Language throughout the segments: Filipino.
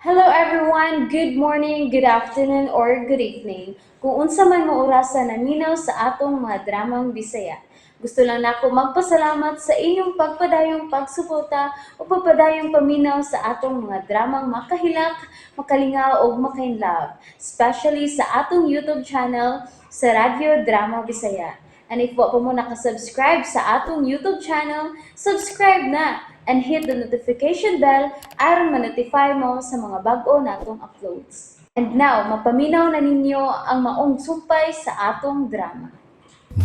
Hello everyone, good morning, good afternoon, or good evening. Kung unsa man mo orasan naminaw sa atong mga dramang Bisaya. Gusto lang nako magpasalamat sa inyong pagpadayong pagsuporta o pagpadayong paminaw sa atong mga dramang makahilak, makalingaw o makainlove, especially sa atong YouTube channel sa Radyo Drama Bisaya. And if wa pa mo nakasubscribe sa atong YouTube channel, subscribe na and hit the notification bell aron ma-notify mo sa mga bag-o natong uploads. And now, mapaminaw na ninyo ang maong sumpay sa atong drama.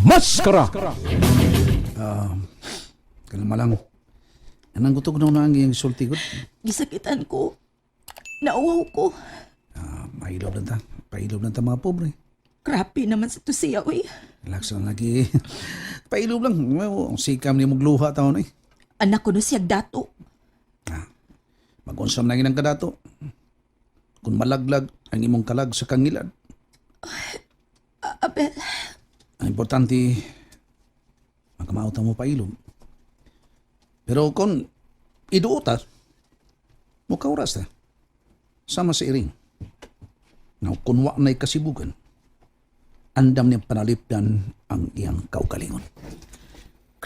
Maskara! Kalma lang. Anang gutog na ang iyang sulti ko. Gisakitan ko. Nauwaw ko. Mahilaw lang ta. Pahilaw lang ta mga pobre. Grabe naman sa to siya, uy. Relax lang lagi. Pahilaw lang. Ang sikam niya magluha taon eh. Anak ko no siyag dato. Mag-unsam na ginang kadato. Kung malaglag ang imong kalag sa kangilad. Abel, Ang importante, makamauta mo pailom. Pero kung iduotas, mukha oras na. Sama sa iring. Now, kung wa na'y kasibugan, andam niyang panalipdan ang iyang kaugalingon.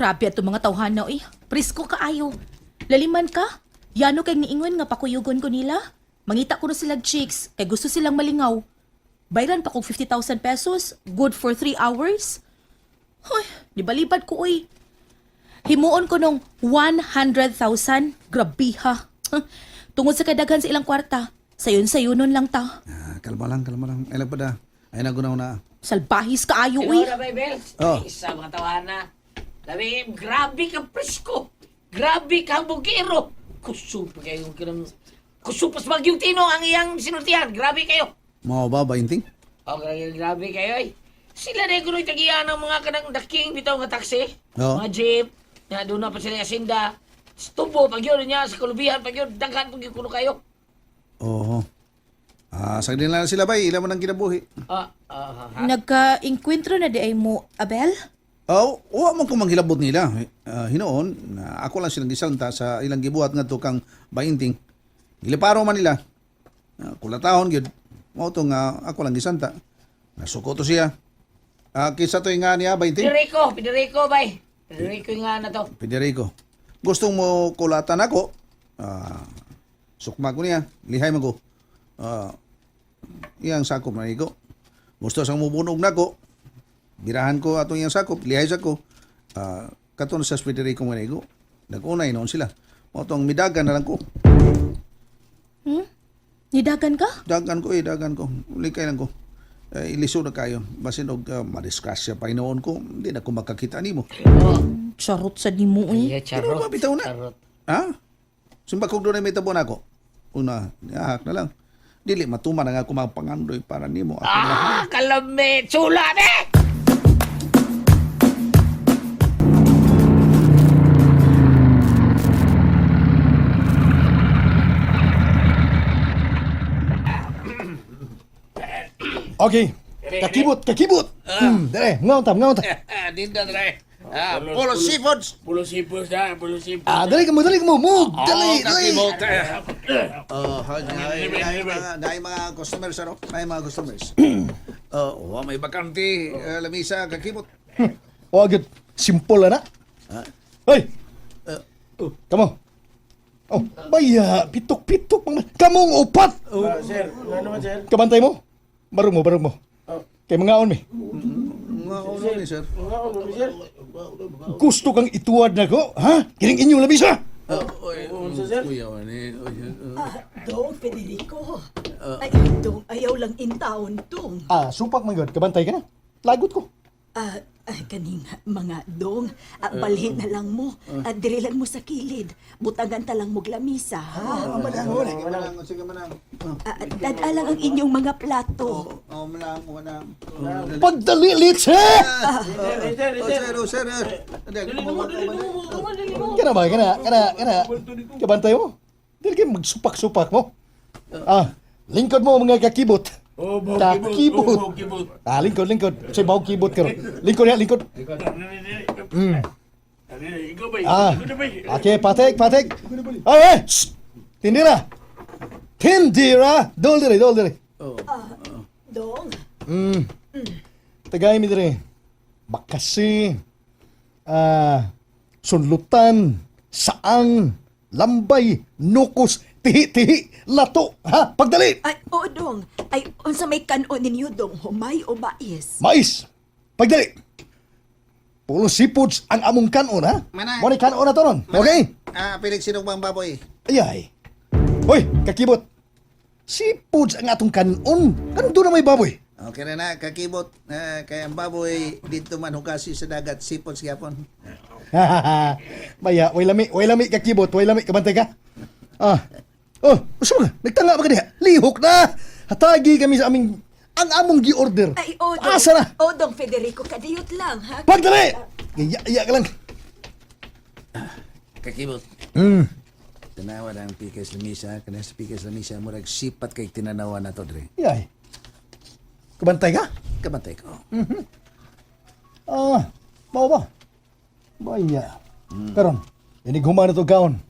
grabe ato mga tawhana, uy. Prisko kaayo. Laliman ka? Yano kay niingon nga pakuyugon ko nila? Mangita ko na silang chicks, kay gusto silang malingaw. Bayran pa kong 50,000 pesos, good for 3 hours. Hoy, di balibad ko, uy. Himuon ko nung 100,000. Grabe ha. Tungod sa kadaghan sa ilang kwarta, sayon-sayonon lang ta. Kalma lang, kalma lang. Ay lang pa da. Ay nagunaw na. Salbahis kaayo, uy. Hello, Bel. Oh. Isa mga tawana. Sabi, grabe ka presko. Grabe ka bugero. Kusog pa kayo. Kusog pas bagyong tino ang iyang sinultihan. Grabe kayo. Mau ba, Bainting? O, grabe kayo ay. Sila na yung tagiyan ng mga kanang daking bitaw nga taxi. Oo. Mga jeep. Na doon na pa sila asinda. Stubo, pag yun niya, sa kulubihan, pag yun, daghan pag yun kuno kayo. Oo. Sagdin lang sila ba? Ilan mo nang kinabuhi? Nagka-inkwentro na di ay mo, Abel? Wa man ko manghilabot nila. Hinoon, ako lang silang gisalta sa ilang gibuhat nga to kang Bainting. Giliparo man nila. Kulatahon gyud. Mao to nga ako lang gisanta. Nasuko to siya. Kisa to nga niya Bainting. Federico, bay. Federico nga na to. Federico. Gustong mo kulatan ako? Sukma ko niya. Lihay man ko. Iyang sakop na ko. Gusto sang mubunog na ko. Birahan ko atong iyang sakop. Lihay sa ko. Katon sa Federico man ko. Nag-unay noon sila. O tong midagan na lang ko. Nidagan ka? Dagan ko. Likay lang ko. Ilisod na kayo. Basin og madiskrasya pa inoon ko. Hindi na ko makakita nimo. Charot sa di mo, eh. Yeah, Pero mabitaw na. Charot. Ha? Sumba kog doon ay may tabon ako. Una, nihahak na lang. Dili matuman na nga ako mga pangandoy para nimo. Kalame! Chula, ne! Okay. Kakibot. Dere, ngaw tam. Dinda dre. Polo seafoods. Pulo sipos na, pulo sipos. Dali ka mo. Move. Dali. Dahil mga customers, ano? Dahil mga customers. May bakante, lamisa, kakibot. O, agad. Simple na. Hoy. Kamo. Oh, baya. Pitok. Kamong upat. Sir, ano naman, sir? Kabantay mo. Barong mo. Kay mga on, me. Mga ulo ni sir. Sir? Gusto kang ituwad na ko, ha? Kining inyong labisa. Sir? Dong, Federico. Ay, dong, ayaw lang in town, dong. Supak man god. Kabantay ka na. Lagot ko. Kaning mga dong, balhin na lang mo. Dire lang mo sa kilid. Butangan ta lang mo glamisa, ha? Sige manang. Dadalang ang inyong mga plato. Manang. Pagdali, litse! Sir. Kana ba? Kabantay mo. Dili kayo magsupak-supak mo. Lingkod mo mga kakibot. Kakibot. Lingkod. Say bawang kibot ka ron. Lingkod. Ikaw ba? Okay, patek. Ay! Shh! Tindi na! Tin! Dira! Dol dire. Dong, Tagay mi dire. Bakasi, sunlutan, saang, lambay, nukos, tihi-tihi, lato. Ha? Pagdali! ay, oo dong. Ay, unsa may kanon ninyo dong, humay o mais? Mais! Pagdali! Pulo seafoods ang among kanon, ha? Manay. Muna kanon na to nun. Okay? Pilig sinong bang baboy? Ayay. Hoy, kakibot. Seafoods ang atong kanon. Kanon doon na may baboy. Okay na kakibot. Kaya ang baboy dito man hukasi sa dagat, sipon sa gyapon. Maya, way lami kakibot, way lami kabantay ka. Oh, usa ka? Nagtanga ba ka diha? Lihok na. Hatagi kami sa aming ang among gi-order. Ay, oo dong. Asa na? Oo dong, Federico, kadiyot lang, ha? Pagdali! Iya ka lang. Kakibot. Tanawa ang pikas lamisa, kana sa pikas lamisa murag sipat kay tinanawa na to dre. Yay. Kabantay ka? Kabantay ko. Mao ba? Baya. Karon, inig humana to gaon.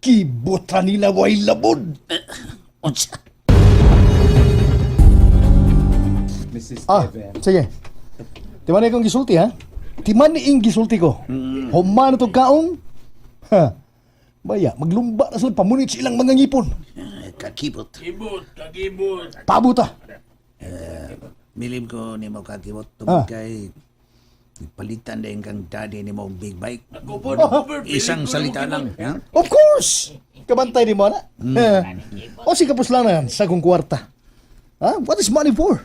Kibot ra nila way labod. Unsa? Sige. Timan kong gisulti ha? Timan ing gisulti ko. Humana to gaon. Ha. Baya, maglumba na sila pamunit sa ilang mga ngipon. Kakibot. Kagibot. Pabuta. Milim ko ni mo kakibot tungkol kay palitan din kang daddy ni mo big bike. Ako po, Isang salita lang. Ha? Of course! Kabantay ni mo na. O si kapos lang na sa kong kwarta. What is money for?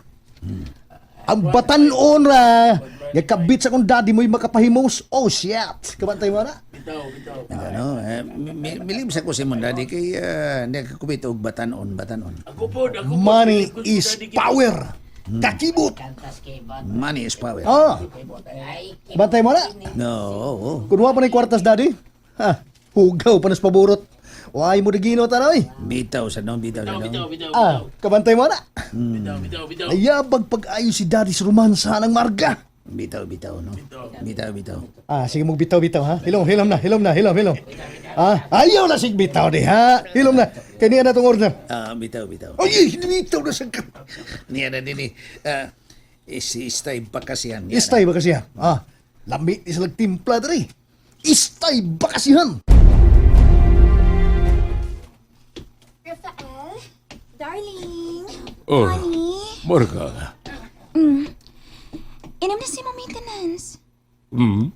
Ang batanon ra. Gagkabit sa kong daddy mo'y makapahimos. Oh, shit! Kabantay mo na. Bitaw. Ano, milim sa ko si mong daddy kay hindi ka kumit og batanon. Ako po. Money is power. Kakibot. Money is power. Bantay mo na. No, oo. Kunwa pa na yung kwartas, daddy. Hugaw pa nas paborot. Why mo digino tanoy? Bitaw sa nong. Bitaw. Kabantay mo na. Bitaw. Ayabag pag-ayo si daddy sa romansa ng marga. Bitaw, no? Bitaw. Sige mong bitaw ha. Hilom na. Ayaw na sig bitaw di ha. Hilom na. Kaniya na tong order. Bitaw. Ay, bitaw na sa Niya na din istay bakasihan. Istay ba kasi ha? Lami ni silang timpla dari. Istay ba kasi han? Rafael, darling, Oh, honey, Marga. inom na si mo maintenance. Hmm?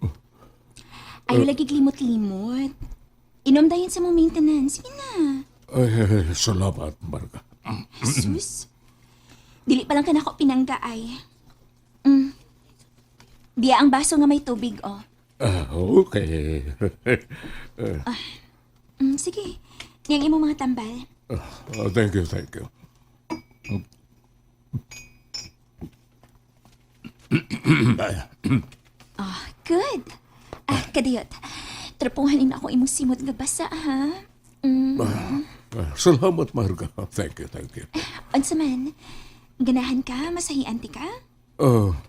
Ayaw lagi limot-limot. Inom dayon sa mo maintenance. Sige na. Ay, salamat, Marga. Jesus. Dili pa lang ka na ako pinangga ay. Diya ang baso nga may tubig, oh. Okay. Sige. Niyang imo mga tambal. Thank you. Good. Kadiyot. Trapuhanin ako imong simot nga basa, ha? Salamat, Marga. Thank you. Unsa man? Ganahan ka? Masahian ti ka?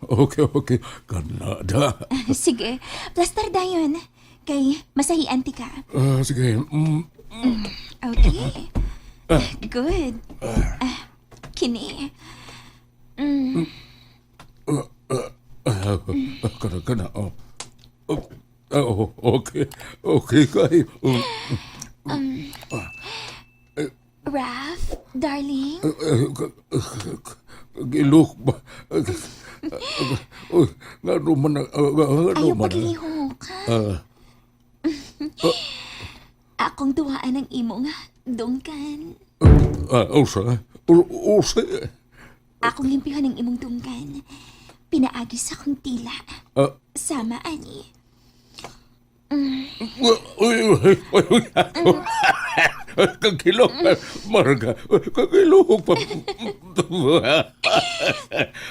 Okay. Kanada. Sige. Plaster dayon. Kay masahian ti ka. Sige. Okay. Good. Kini. Kana. Okay, kayo. Raf, darling. Gilok ba? Nga naman. Ayaw paglihok, ha? Akong duwaan ng imong dungkan. Usa. Akong limpihan ng imong dungkan. Pinaagi sa akong tila. Sama, ani. Kagilok, Marga. Kagilok pa.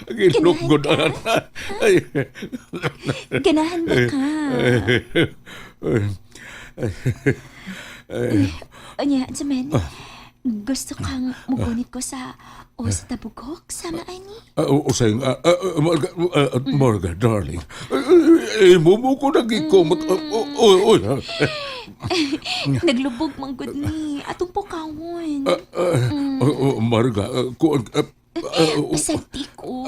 Kagilok ko na. Ganahan ba ka? Anya, Jamen, gusto kang mugunit ko sa Osta Bugok, sama, ani? Usay nga, Marga, darling. Mo ko naging komot. Naglubog man gud ni atong pukawon. Marga, kuan... Sagdi ko.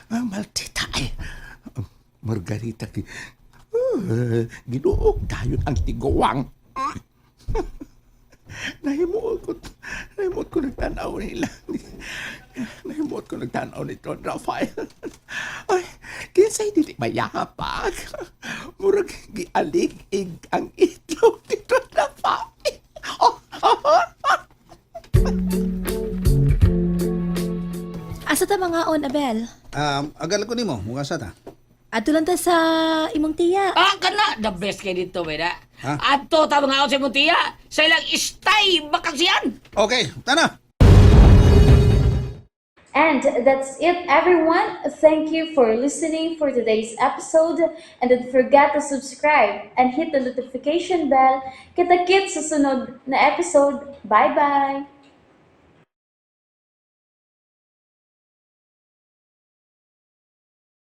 Maldita ay. Margarita, ginuog dayon ang tiguwang. Nahimuot ko nagtanaw nila. Nahimuot ko nagtanaw ni Don Rafael. Ay, kinsa'y dili mayapag. Murag gialig-ig ang itlog ni Don Rafael. Asa ta mga on, Abel? Agal ko nimo, mukha sa ta. Ato lang ta sa imong tiya. Kana, the best kay dito, beda. Ha? Ato, tama nga ako sa mutiya. Sa ilang istay, bakasiyan. Okay, tana. And that's it, everyone. Thank you for listening for today's episode. And don't forget to subscribe and hit the notification bell. Kita-kits sa sunod na episode. Bye-bye!